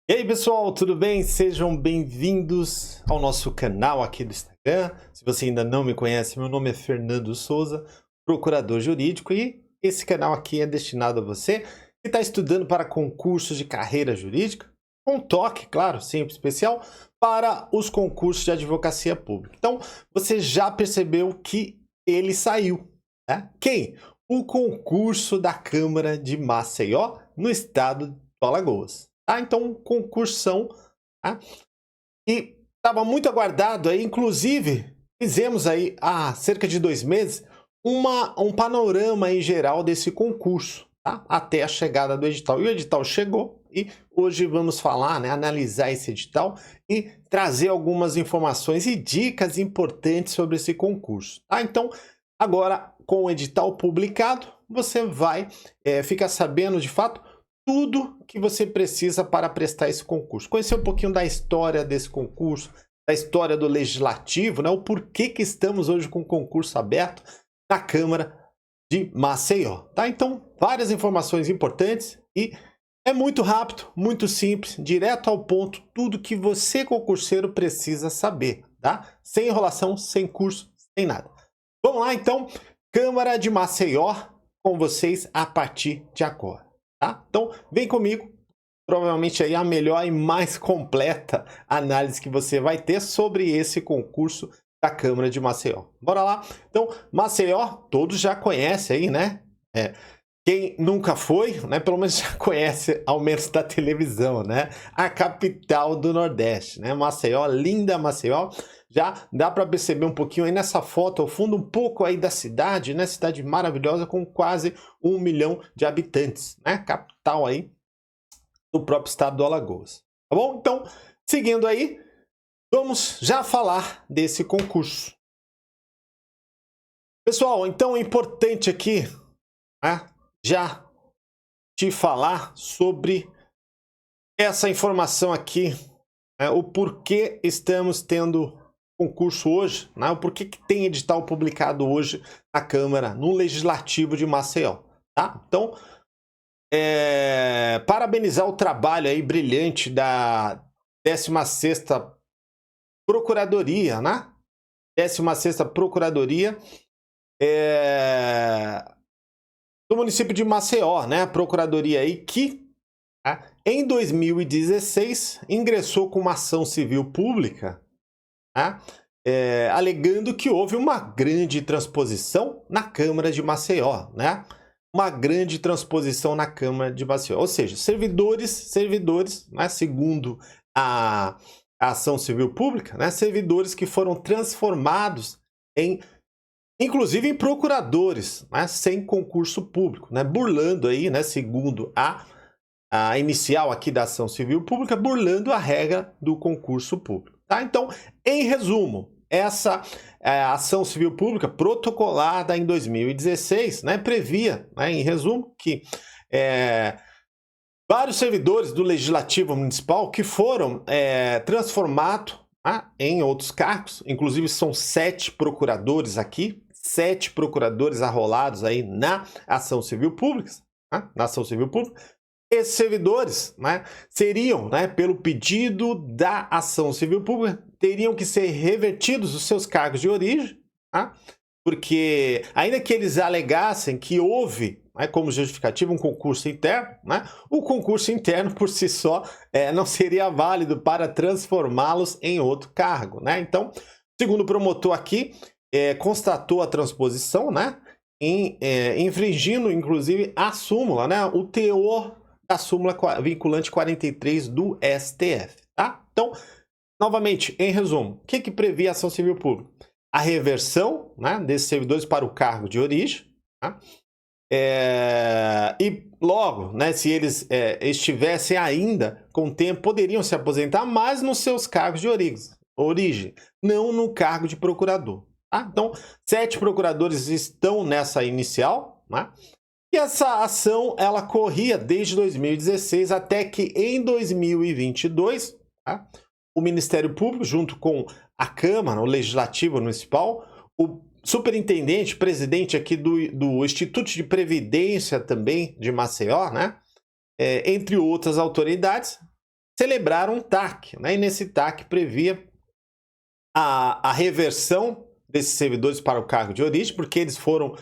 E aí pessoal, tudo bem? Sejam bem-vindos ao nosso canal aqui do Instagram. Se você ainda não me conhece, meu nome é Fernando Souza, procurador jurídico, e esse canal aqui é destinado a você que está estudando para concursos de carreira jurídica, com um toque, claro, sempre especial, para os concursos de advocacia pública. Então, você já percebeu que ele saiu, né? Quem? O concurso da Câmara de Maceió, no estado do Alagoas. Então, um concursão, tá? E estava muito aguardado aí, inclusive fizemos aí há cerca de 2 meses um panorama em geral desse concurso, tá? Até a chegada do edital. E o edital chegou e hoje vamos falar, né, analisar esse edital e trazer algumas informações e dicas importantes sobre esse concurso, tá? Então, agora com o edital publicado, você vai ficar sabendo de fato tudo que você precisa para prestar esse concurso. Conhecer um pouquinho da história desse concurso, da história do legislativo, né? O porquê que estamos hoje com o concurso aberto na Câmara de Maceió, tá? Então, várias informações importantes e é muito rápido, muito simples, direto ao ponto, tudo que você concurseiro precisa saber, tá? Sem enrolação, sem curso, sem nada. Vamos lá então, Câmara de Maceió com vocês a partir de agora. Tá? Então, vem comigo, provavelmente aí a melhor e mais completa análise que você vai ter sobre esse concurso da Câmara de Maceió. Bora lá? Então, Maceió, todos já conhecem aí, né? Quem nunca foi, né, pelo menos já conhece, ao menos da televisão, né? A capital do Nordeste, né? Maceió, linda Maceió. Já dá para perceber um pouquinho aí nessa foto, ao fundo, um pouco aí da cidade, né? Cidade maravilhosa com quase 1 milhão de habitantes, né? Capital aí do próprio estado do Alagoas. Tá bom? Então, seguindo aí, vamos já falar desse concurso. Pessoal, então é importante aqui, né, já te falar sobre essa informação aqui, né, o porquê estamos tendo concurso hoje, né, o porquê que tem edital publicado hoje na Câmara, no Legislativo de Maceió, tá? Então, parabenizar o trabalho aí brilhante da 16ª Procuradoria, né? 16ª Procuradoria do município de Maceió, né? A Procuradoria aí que, tá, em 2016 ingressou com uma ação civil pública, tá, alegando que houve uma grande transposição na Câmara de Maceió, né? Uma grande transposição na Câmara de Maceió, ou seja, servidores, né, segundo a ação civil pública, né, servidores que foram transformados inclusive em procuradores, né, sem concurso público, né, burlando aí, né, segundo a inicial aqui da ação civil pública, burlando a regra do concurso público, tá? Então, em resumo, essa ação civil pública protocolada em 2016, né, previa, né, em resumo, que vários servidores do Legislativo Municipal que foram transformados, né, em outros cargos, inclusive são 7 procuradores aqui, 7 procuradores arrolados aí na ação civil pública, né, na ação civil pública. Esses servidores, né, seriam, né, pelo pedido da ação civil pública, teriam que ser revertidos os seus cargos de origem, tá? Porque ainda que eles alegassem que houve, né, como justificativa um concurso interno, né, o concurso interno por si só não seria válido para transformá-los em outro cargo, né? Então, segundo o promotor aqui, constatou a transposição, né, infringindo inclusive a súmula, né, o teor da súmula vinculante 43 do STF, tá? Então, novamente, em resumo, o que previa a ação civil pública? A reversão, né, desses servidores para o cargo de origem, tá? E logo, né, se eles estivessem ainda com tempo, poderiam se aposentar, mas nos seus cargos de origem, não no cargo de procurador, tá? Então, 7 procuradores estão nessa inicial, né? E essa ação, ela corria desde 2016 até que em 2022, tá, o Ministério Público, junto com a Câmara, o Legislativo Municipal, o superintendente, presidente aqui do Instituto de Previdência também de Maceió, né, entre outras autoridades, celebraram um TAC, né? E nesse TAC previa a reversão desses servidores para o cargo de origem, porque eles foram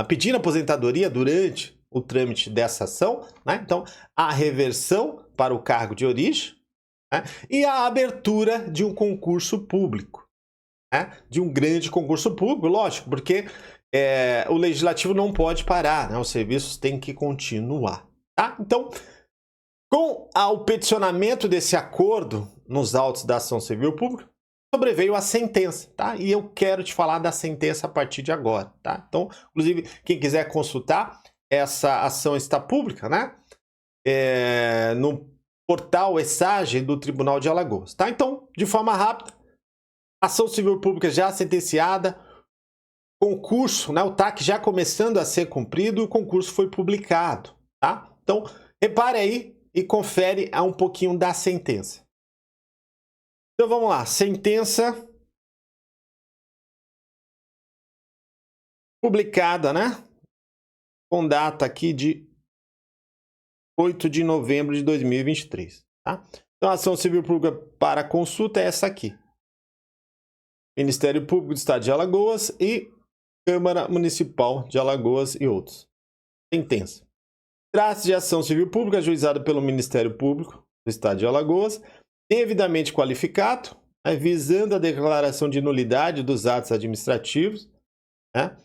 pedir aposentadoria durante o trâmite dessa ação, né? Então, a reversão para o cargo de origem, né? E a abertura de um concurso público, né? De um grande concurso público, lógico, porque o legislativo não pode parar, né? Os serviços têm que continuar, tá? Então, com o peticionamento desse acordo nos autos da ação civil pública, sobreveio a sentença, tá? E eu quero te falar da sentença a partir de agora, tá? Então, inclusive, quem quiser consultar, essa ação está pública, né? No portal ESAGE do Tribunal de Alagoas, tá? Então, de forma rápida, ação civil pública já sentenciada, concurso, né? O TAC já começando a ser cumprido, o concurso foi publicado, tá? Então, repare aí e confere um pouquinho da sentença. Então vamos lá, sentença publicada, né? Com data aqui de 8 de novembro de 2023, tá? Então a ação civil pública para consulta é essa aqui. Ministério Público do Estado de Alagoas e Câmara Municipal de Alagoas e outros. Sentença. Trata-se de ação civil pública ajuizada pelo Ministério Público do Estado de Alagoas, devidamente qualificado, né, visando a declaração de nulidade dos atos administrativos, né,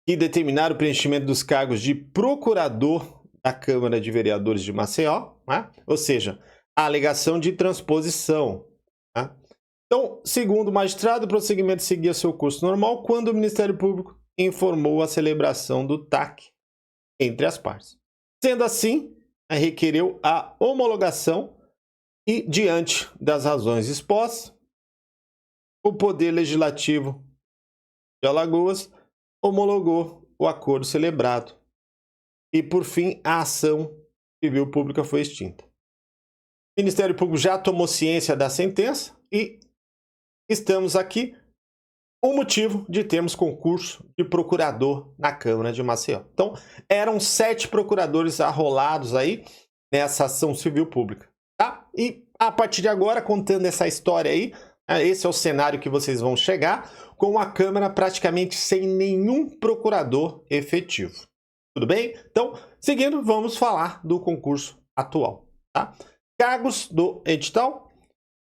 que determinaram o preenchimento dos cargos de procurador da Câmara de Vereadores de Maceió, né, ou seja, a alegação de transposição. Né. Então, segundo o magistrado, o prosseguimento seguia seu curso normal quando o Ministério Público informou a celebração do TAC entre as partes. Sendo assim, requereu a homologação e, diante das razões expostas, o Poder Legislativo de Alagoas homologou o acordo celebrado. E, por fim, a ação civil pública foi extinta. O Ministério Público já tomou ciência da sentença e estamos aqui o motivo de termos concurso de procurador na Câmara de Maceió. Então, eram 7 procuradores arrolados aí nessa ação civil pública, tá? E a partir de agora, contando essa história aí, esse é o cenário que vocês vão chegar, com a Câmara praticamente sem nenhum procurador efetivo. Tudo bem? Então, seguindo, vamos falar do concurso atual, tá? Cargos do edital.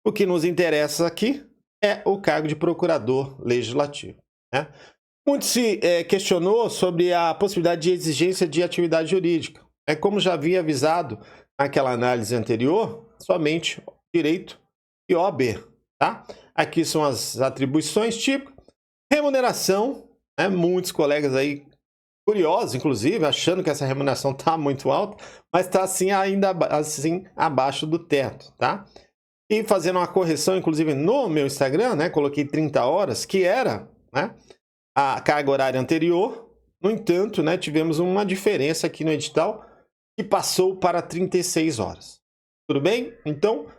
O que nos interessa aqui é o cargo de procurador legislativo, né? Muito se questionou sobre a possibilidade de exigência de atividade jurídica. Como já havia avisado naquela análise anterior, somente direito e OAB, tá? Aqui são as atribuições típicas. Remuneração, né? Muitos colegas aí curiosos, inclusive, achando que essa remuneração está muito alta, mas está assim ainda assim abaixo do teto, tá? E fazendo uma correção, inclusive, no meu Instagram, né? Coloquei 30 horas, que era, né, a carga horária anterior. No entanto, né, tivemos uma diferença aqui no edital que passou para 36 horas. Tudo bem? Então,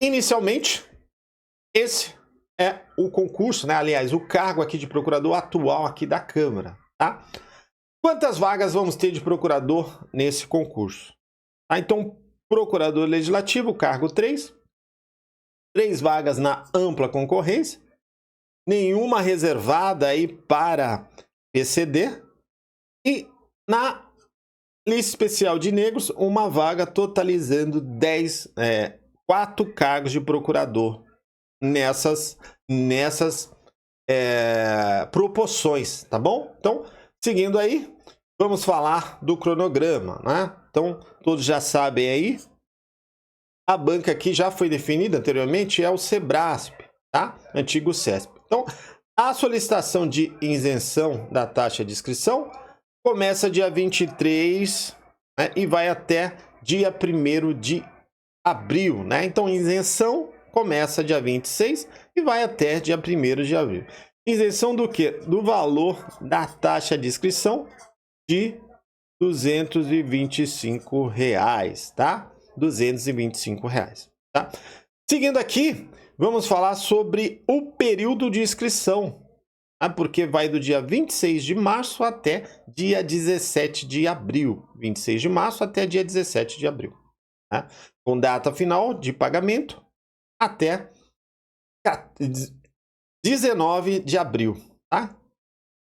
inicialmente, esse é o concurso, né? Aliás, o cargo aqui de procurador atual aqui da Câmara, tá? Quantas vagas vamos ter de procurador nesse concurso? Tá? Então, procurador legislativo, cargo 3. 3 vagas na ampla concorrência, nenhuma reservada aí para PCD, e na lista especial de negros, uma vaga totalizando 4 cargos de procurador nessas proporções, tá bom? Então, seguindo aí, vamos falar do cronograma, né? Então, todos já sabem aí, a banca aqui já foi definida anteriormente, é o Sebrasp, tá? Antigo CESP. Então, a solicitação de isenção da taxa de inscrição começa dia 23, né, e vai até dia 1º de abril, né? Então, isenção começa dia 26 e vai até dia 1º de abril. Isenção do quê? Do valor da taxa de inscrição de R$ 225, tá? R$ 225, tá? Seguindo aqui, vamos falar sobre o período de inscrição, tá? Porque vai do dia 26 de março até dia 17 de abril. 26 de março até dia 17 de abril. né? Com data final de pagamento até 19 de abril. Tá?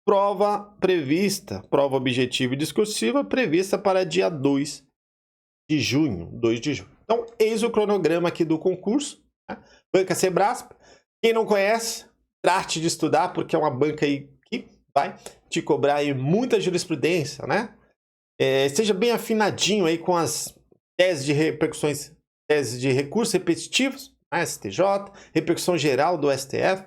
Prova prevista, prova objetiva e discursiva prevista para dia 2 de junho. 2 de junho. Então, eis o cronograma aqui do concurso. Né? Banca Sebrasp. Quem não conhece, trate de estudar, porque é uma banca aí que vai te cobrar aí muita jurisprudência, né? Esteja bem afinadinho aí com as teses de repercussões, teses de recursos repetitivos, STJ, repercussão geral do STF.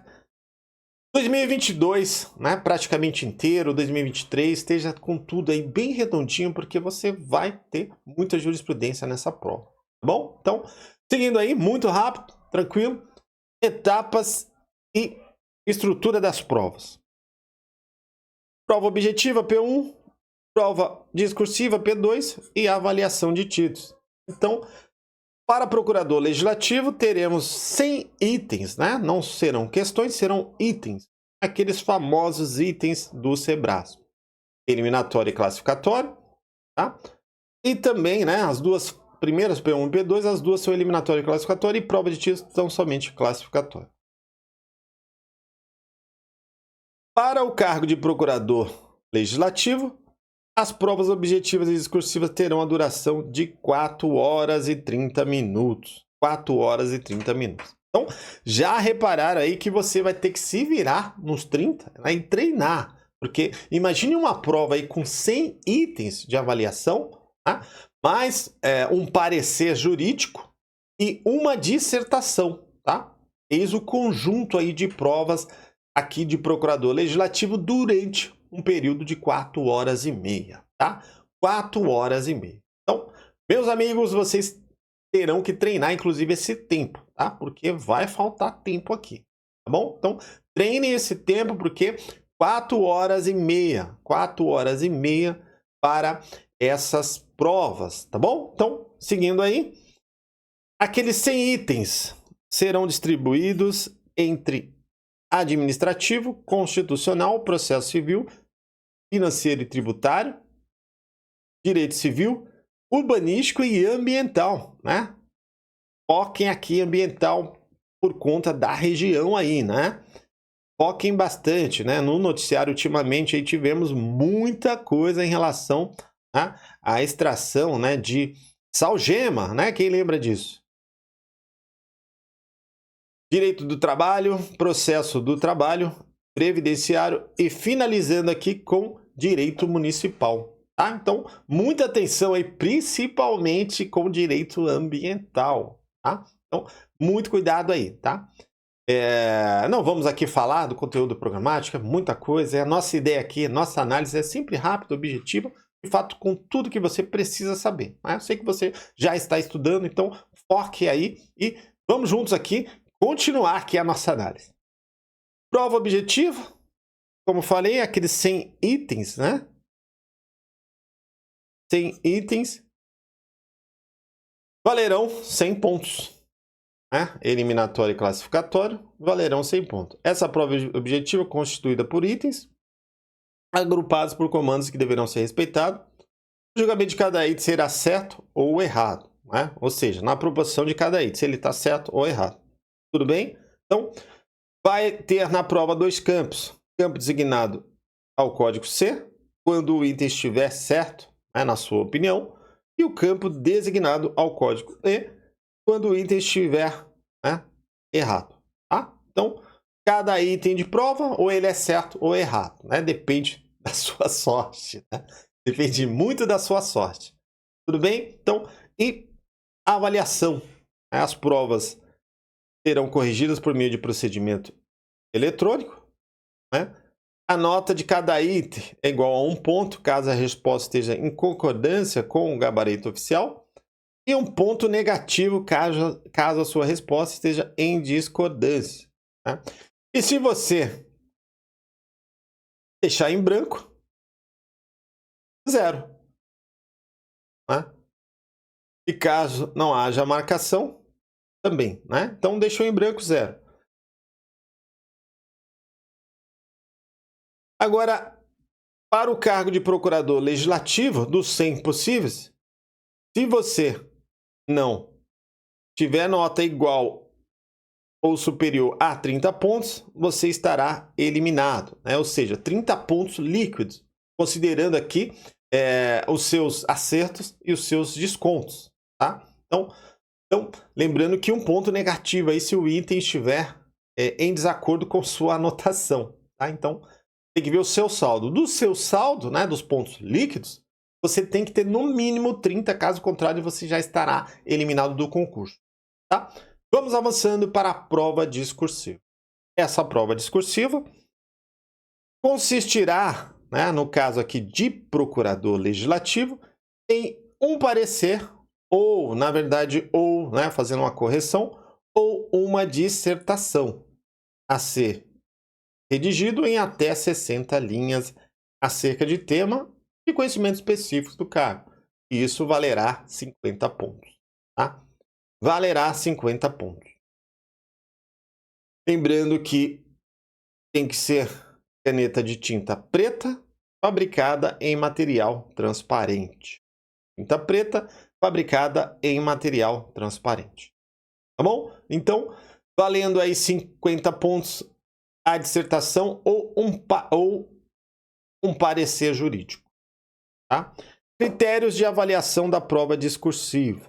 2022, né, praticamente inteiro, 2023, esteja com tudo aí bem redondinho, porque você vai ter muita jurisprudência nessa prova, tá bom? Então, seguindo aí, muito rápido, tranquilo, etapas e estrutura das provas. Prova objetiva, P1, prova discursiva, P2 e avaliação de títulos. Então, para procurador legislativo, teremos 100 itens, né? Não serão questões, serão itens. Aqueles famosos itens do Sebrasp. Eliminatório e classificatório, tá? E também, né, as duas primeiras, P1 e P2, as duas são eliminatório e classificatório, e prova de título são somente classificatório. Para o cargo de procurador legislativo, as provas objetivas e discursivas terão a duração de 4 horas e 30 minutos. 4 horas e 30 minutos. Então, já repararam aí que você vai ter que se virar nos 30, né, e treinar. Porque imagine uma prova aí com 100 itens de avaliação, tá? Mais um parecer jurídico e uma dissertação, tá? Eis o conjunto aí de provas aqui de procurador legislativo durante um período de 4 horas e meia, tá? 4 horas e meia. Então, meus amigos, vocês terão que treinar, inclusive, esse tempo, tá? Porque vai faltar tempo aqui, tá bom? Então, treinem esse tempo, porque 4 horas e meia, 4 horas e meia para essas provas, tá bom? Então, seguindo aí, aqueles 100 itens serão distribuídos entre administrativo, constitucional, processo civil, financeiro e tributário, direito civil, urbanístico e ambiental, né? Foquem aqui ambiental por conta da região aí, né? Foquem bastante, né? No noticiário ultimamente aí tivemos muita coisa em relação, né, à extração, né, de salgema, né? Quem lembra disso? Direito do trabalho, processo do trabalho, previdenciário e finalizando aqui com direito municipal. Tá? Então, muita atenção aí, principalmente com direito ambiental. Tá? Então, muito cuidado aí, tá? Não vamos aqui falar do conteúdo programático, é muita coisa. A nossa ideia aqui, nossa análise é sempre rápida, objetiva, de fato, com tudo que você precisa saber. Né? Eu sei que você já está estudando, então foque aí e vamos juntos aqui continuar aqui a nossa análise. Prova objetiva, como falei, aqueles 100 itens, né? 100 itens valerão 100 pontos. Né? Eliminatório e classificatório valerão 100 pontos. Essa prova objetiva é constituída por itens agrupados por comandos que deverão ser respeitados. O julgamento de cada item será certo ou errado. Né? Ou seja, na proporção de cada item, se ele está certo ou errado. Tudo bem? Então, vai ter na prova 2 campos. Campo designado ao código C, quando o item estiver certo, né, na sua opinião, e o campo designado ao código E, quando o item estiver, né, errado. Tá? Então, cada item de prova, ou ele é certo ou errado. Né? Depende da sua sorte. Né? Depende muito da sua sorte. Tudo bem? Então, e a avaliação. Né? As provas serão corrigidas por meio de procedimento eletrônico. Né? A nota de cada item é igual a 1 ponto, caso a resposta esteja em concordância com o gabarito oficial, e 1 ponto negativo, caso a sua resposta esteja em discordância. Né? E se você deixar em branco, 0. Né? E caso não haja marcação, também, né? Então, deixou em branco 0. Agora, para o cargo de procurador legislativo, dos 100 possíveis, se você não tiver nota igual ou superior a 30 pontos, você estará eliminado, né? Ou seja, 30 pontos líquidos, considerando aqui os seus acertos e os seus descontos, tá? Então, lembrando que um ponto negativo aí se o item estiver em desacordo com sua anotação, tá? Então, tem que ver o seu saldo. Do seu saldo, né, dos pontos líquidos, você tem que ter no mínimo 30, caso contrário você já estará eliminado do concurso, tá? Vamos avançando para a prova discursiva. Essa prova discursiva consistirá, né, no caso aqui de procurador legislativo, em um parecer, ou, na verdade, né, fazendo uma correção, ou uma dissertação a ser redigido em até 60 linhas acerca de tema e conhecimentos específicos do cargo. E isso valerá 50 pontos, tá? Valerá 50 pontos. Lembrando que tem que ser caneta de tinta preta, fabricada em material transparente. Tinta preta, fabricada em material transparente. Tá bom? Então, valendo aí 50 pontos a dissertação ou um parecer jurídico. Tá? Critérios de avaliação da prova discursiva.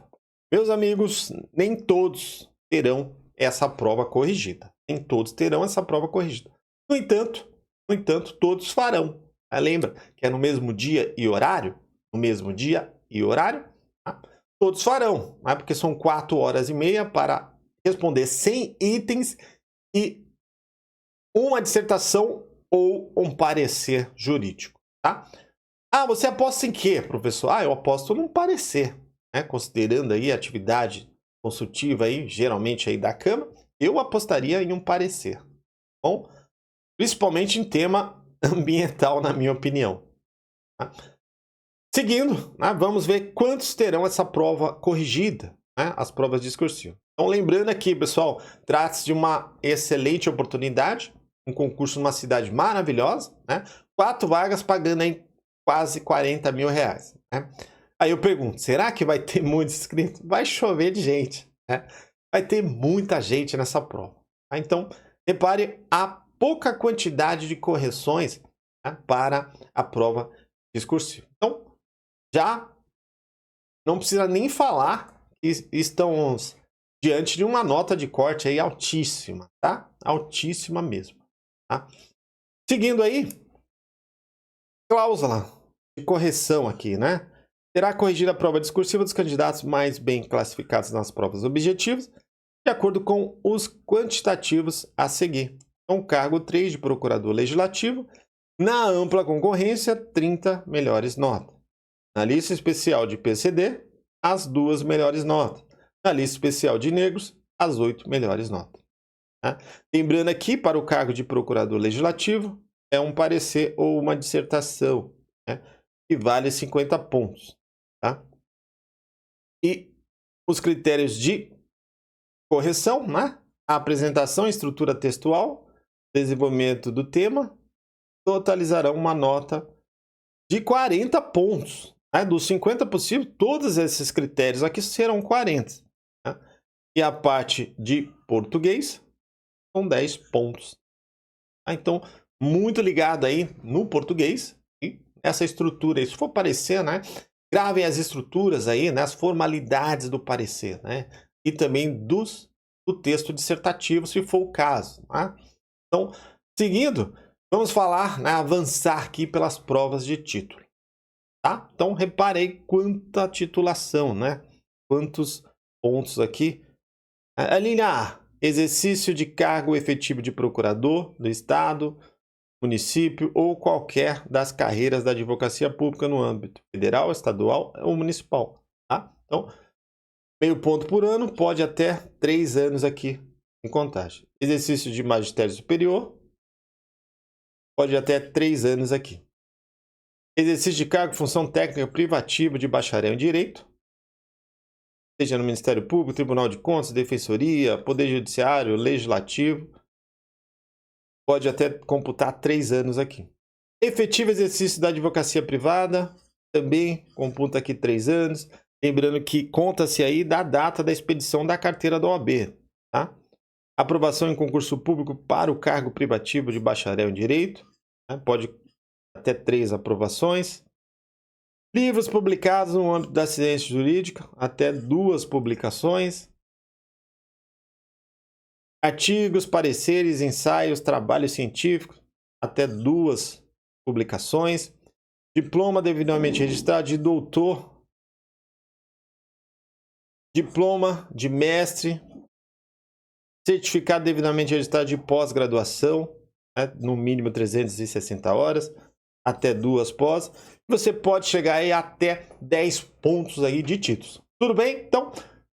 Meus amigos, nem todos terão essa prova corrigida. Nem todos terão essa prova corrigida. No entanto, todos farão. Lembra que é no mesmo dia e horário? No mesmo dia e horário? Tá? Todos farão, né? Porque são 4 horas e meia para responder 100 itens e uma dissertação ou um parecer jurídico. Tá? Ah, você aposta em quê, professor? Ah, eu aposto num parecer, né? Considerando aí a atividade consultiva aí, geralmente aí da Câmara, eu apostaria em um parecer. Bom, principalmente em tema ambiental, na minha opinião. Tá? Seguindo, né, vamos ver quantos terão essa prova corrigida, né, as provas discursivas. Então, lembrando aqui, pessoal, trata-se de uma excelente oportunidade, um concurso numa cidade maravilhosa, né? 4 vagas pagando aí quase 40 mil reais. Né? Aí eu pergunto, será que vai ter muitos inscritos? Vai chover de gente, né? Vai ter muita gente nessa prova. Tá? Então, repare a pouca quantidade de correções, né, para a prova discursiva. Então, já não precisa nem falar que estamos diante de uma nota de corte aí altíssima, tá? Altíssima mesmo, tá? Seguindo aí, cláusula de correção aqui, né? Será corrigida a prova discursiva dos candidatos mais bem classificados nas provas objetivas, de acordo com os quantitativos a seguir. Então, cargo 3 de procurador legislativo, na ampla concorrência, 30 melhores notas. Na lista especial de PCD, as 2 melhores notas. Na lista especial de negros, as 8 melhores notas. Tá? Lembrando aqui, para o cargo de procurador legislativo, é um parecer ou uma dissertação, né, que vale 50 pontos. Tá? E os critérios de correção, né? A apresentação, estrutura textual, desenvolvimento do tema, totalizarão uma nota de 40 pontos. Né? Dos 50 possíveis, todos esses critérios aqui serão 40. Né? E a parte de português são 10 pontos. Tá? Então, muito ligado aí no português. E essa estrutura, se for parecer, né? Gravem as estruturas aí, né? As formalidades do parecer, né? E também do texto dissertativo, se for o caso. Tá? Então, seguindo, vamos falar, né? Avançar aqui pelas provas de título. Tá? Então, reparei quanta titulação, né? Quantos pontos aqui. A linha A, exercício de cargo efetivo de procurador do Estado, município ou qualquer das carreiras da advocacia pública no âmbito federal, estadual ou municipal. Tá? Então, meio ponto por ano, pode até 3 anos aqui em contagem. Exercício de magistério superior, pode até 3 anos aqui. Exercício de cargo, função técnica privativa de bacharel em direito, seja no Ministério Público, Tribunal de Contas, Defensoria, Poder Judiciário, Legislativo, pode até computar 3 anos aqui. Efetivo exercício da advocacia privada, também computa aqui 3 anos. Lembrando que conta-se aí da data da expedição da carteira da OAB, tá? Aprovação em concurso público para o cargo privativo de bacharel em Direito, né? Pode até 3 aprovações. Livros publicados no âmbito da ciência jurídica, até 2 publicações. Artigos, pareceres, ensaios, trabalhos científicos, até 2 publicações. Diploma devidamente registrado de doutor. Diploma de mestre. Certificado devidamente registrado de pós-graduação, né? No mínimo 360 horas, até 2 pós. Você pode chegar aí até 10 pontos aí de títulos. Tudo bem? Então,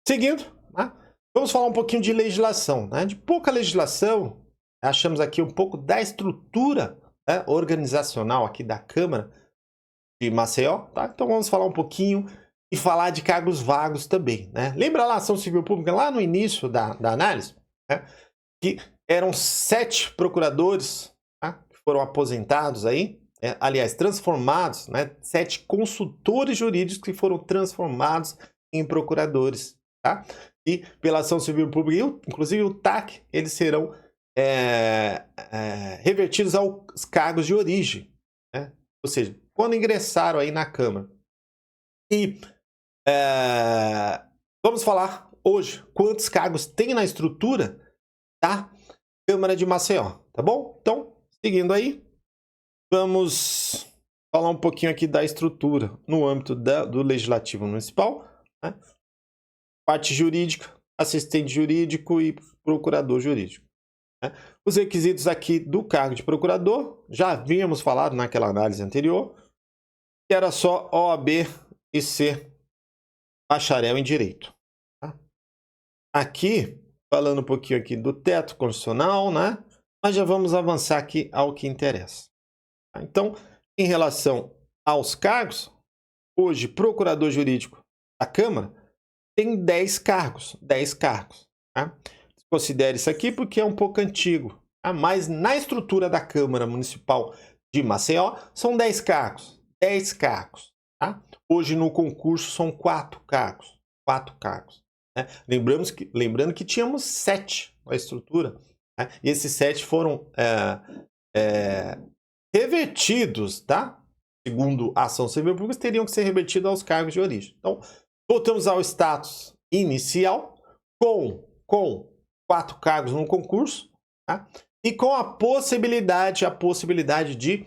seguindo, né? Vamos falar um pouquinho de legislação, né? De pouca legislação, achamos aqui um pouco da estrutura, né, organizacional aqui da Câmara de Maceió, tá? Então vamos falar um pouquinho e falar de cargos vagos também, né? Lembra lá a ação civil pública, lá no início da análise, né? Que eram 7 procuradores, tá? Que foram aposentados aí, aliás, transformados, né? 7 consultores jurídicos que foram transformados em procuradores, tá? E pela ação civil pública, inclusive o TAC, eles serão revertidos aos cargos de origem, né? Ou seja, quando ingressaram aí na Câmara. E vamos falar hoje quantos cargos tem na estrutura da Câmara de Maceió, tá bom? Então, seguindo aí, vamos falar um pouquinho aqui da estrutura no âmbito do Legislativo Municipal, né? Parte jurídica, assistente jurídico e procurador jurídico, né? Os requisitos aqui do cargo de procurador, já havíamos falado naquela análise anterior, que era só OAB e ser bacharel em Direito. Tá? Aqui, falando um pouquinho aqui do teto constitucional, né? Mas já vamos avançar aqui ao que interessa. Tá? Então, em relação aos cargos, hoje, procurador jurídico da Câmara tem 10 cargos. 10 cargos. Tá? Considere isso aqui porque é um pouco antigo. Tá? Mas na estrutura da Câmara Municipal de Maceió, são 10 cargos. 10 cargos. Tá? Hoje no concurso são 4 cargos. 4 cargos. Né? Lembrando que tínhamos 7 na estrutura. Né? E esses 7 foram revertidos, tá? Segundo a ação civil pública, teriam que ser revertidos aos cargos de origem. Então, voltamos ao status inicial, com 4 cargos no concurso, tá? E com a possibilidade de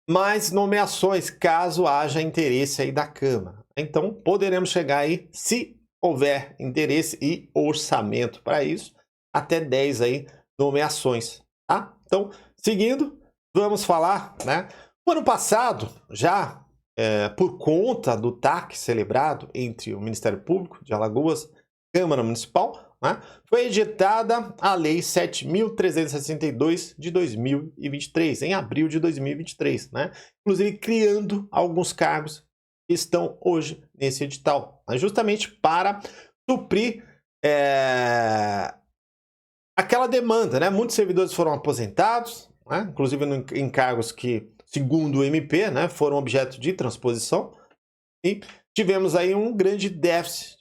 mais nomeações, caso haja interesse aí da Câmara. Então, poderemos chegar aí, se houver interesse e orçamento para isso, até 10 aí nomeações, tá? Então, seguindo, vamos falar, né? No ano passado, já por conta do TAC celebrado entre o Ministério Público de Alagoas e a Câmara Municipal, né, foi editada a Lei 7.362 de 2023, em abril de 2023, né? Inclusive criando alguns cargos que estão hoje nesse edital, né, justamente para suprir aquela demanda, né? Muitos servidores foram aposentados, né? Inclusive em cargos que, segundo o MP, né, foram objeto de transposição, e tivemos aí um grande déficit,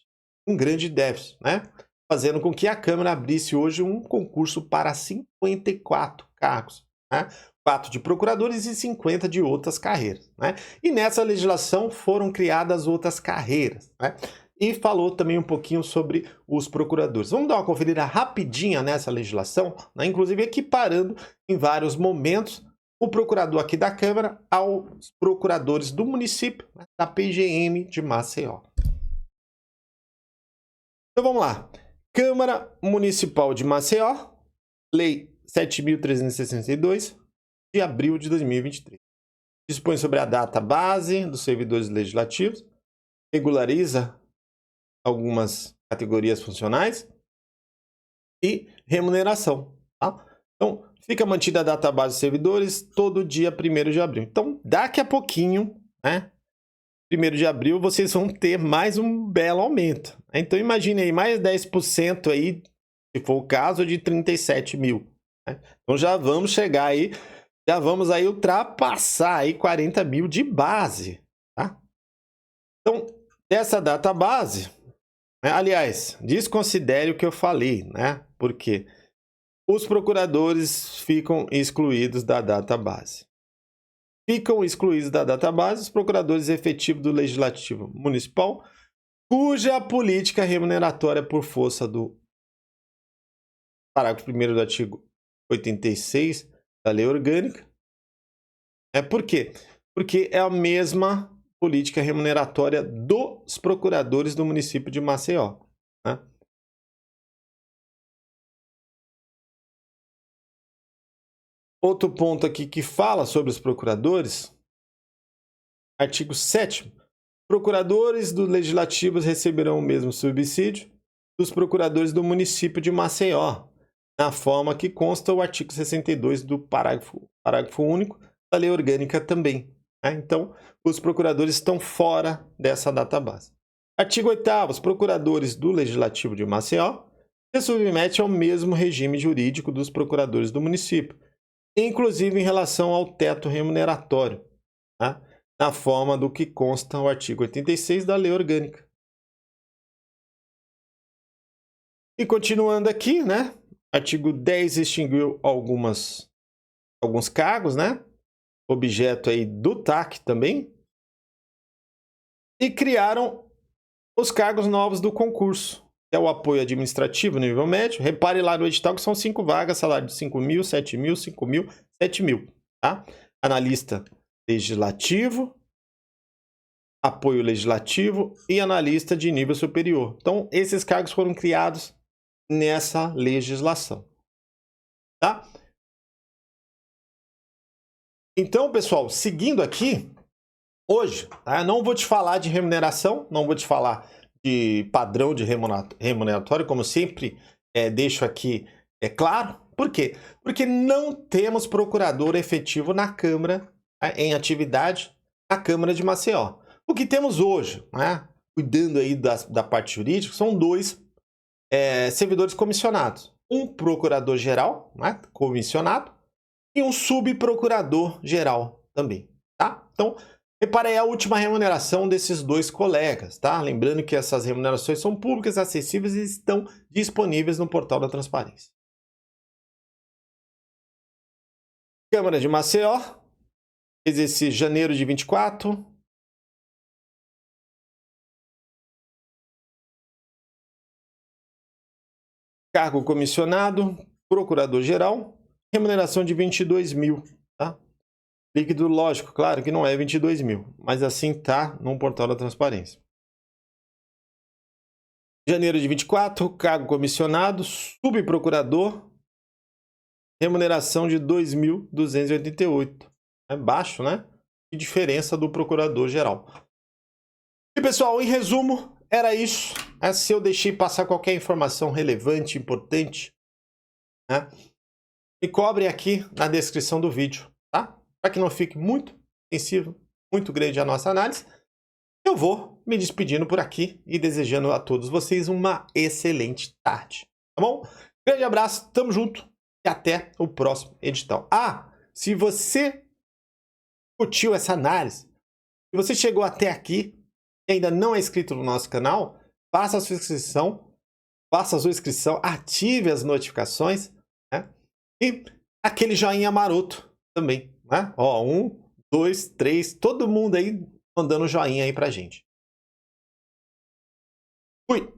né? Fazendo com que a Câmara abrisse hoje um concurso para 54 cargos, né? 4 de procuradores e 50 de outras carreiras, né? E nessa legislação foram criadas outras carreiras, né? E falou também um pouquinho sobre os procuradores. Vamos dar uma conferida rapidinha nessa legislação, né? Inclusive equiparando em vários momentos o procurador aqui da Câmara aos procuradores do município, né, da PGM de Maceió. Então vamos lá. Câmara Municipal de Maceió, Lei 7.362, de abril de 2023. Dispõe sobre a data base dos servidores legislativos, regulariza algumas categorias funcionais e remuneração. Tá? Então, fica mantida a data base dos servidores todo dia 1º de abril. Então, daqui a pouquinho, né? 1º de abril, vocês vão ter mais um belo aumento. Então, imagine aí, mais 10% aí, se for o caso, de 37 mil. Né? Então, já vamos chegar aí, já vamos aí ultrapassar aí 40 mil de base. Tá? Então, dessa database, né? Aliás, desconsidere o que eu falei, né? Porque os procuradores ficam excluídos da database. Ficam excluídos da database os procuradores efetivos do Legislativo Municipal, cuja política remuneratória por força do parágrafo 1º do artigo 86 da Lei Orgânica. Por quê? Porque é a mesma política remuneratória dos procuradores do município de Maceió, né? Outro ponto aqui que fala sobre os procuradores, artigo 7º. Procuradores do Legislativo receberão o mesmo subsídio dos procuradores do município de Maceió, na forma que consta o artigo 62 do parágrafo único da Lei Orgânica também, né? Então, os procuradores estão fora dessa database. Artigo 8º. Os procuradores do Legislativo de Maceió se submetem ao mesmo regime jurídico dos procuradores do município, inclusive em relação ao teto remuneratório, tá? Na forma do que consta o artigo 86 da Lei Orgânica. E continuando aqui, né? Artigo 10 extinguiu alguns cargos, né? Objeto aí do TAC também. E criaram os cargos novos do concurso, que é o apoio administrativo no nível médio. Repare lá no edital que são 5 vagas, salário de 5 mil, 7 mil, 5 mil, 7 mil, tá? Analista legislativo, apoio legislativo e analista de nível superior. Então, esses cargos foram criados nessa legislação, tá? Então, pessoal, seguindo aqui, hoje, tá? Não vou te falar de remuneração, não vou te falar de padrão de remuneratório, como sempre deixo aqui claro. Por quê? Porque não temos procurador efetivo na Câmara, em atividade na Câmara de Maceió. O que temos hoje, né, cuidando aí da parte jurídica, são 2 servidores comissionados. Um procurador-geral, né, comissionado, e um subprocurador-geral também, tá? Então, repare aí a última remuneração desses 2 colegas, tá? Lembrando que essas remunerações são públicas, acessíveis e estão disponíveis no portal da transparência. Câmara de Maceió, exercício janeiro de 24. Cargo comissionado, procurador-geral, remuneração de 22 mil, tá? Líquido, lógico, claro que não é 22 mil, mas assim tá no portal da transparência. Janeiro de 24, cargo comissionado, subprocurador, remuneração de 2.288. É baixo, né? Que diferença do procurador-geral. E pessoal, em resumo, era isso. Se eu deixei passar qualquer informação relevante, importante, né, me cobre aqui na descrição do vídeo, tá? Para que não fique muito extensivo, muito grande a nossa análise, eu vou me despedindo por aqui e desejando a todos vocês uma excelente tarde, tá bom? Grande abraço, tamo junto e até o próximo edital. Se você curtiu essa análise, se você chegou até aqui e ainda não é inscrito no nosso canal, faça a sua inscrição, ative as notificações, né? E aquele joinha maroto também, né? 1, 2, 3, todo mundo aí mandando joinha aí pra gente. Fui!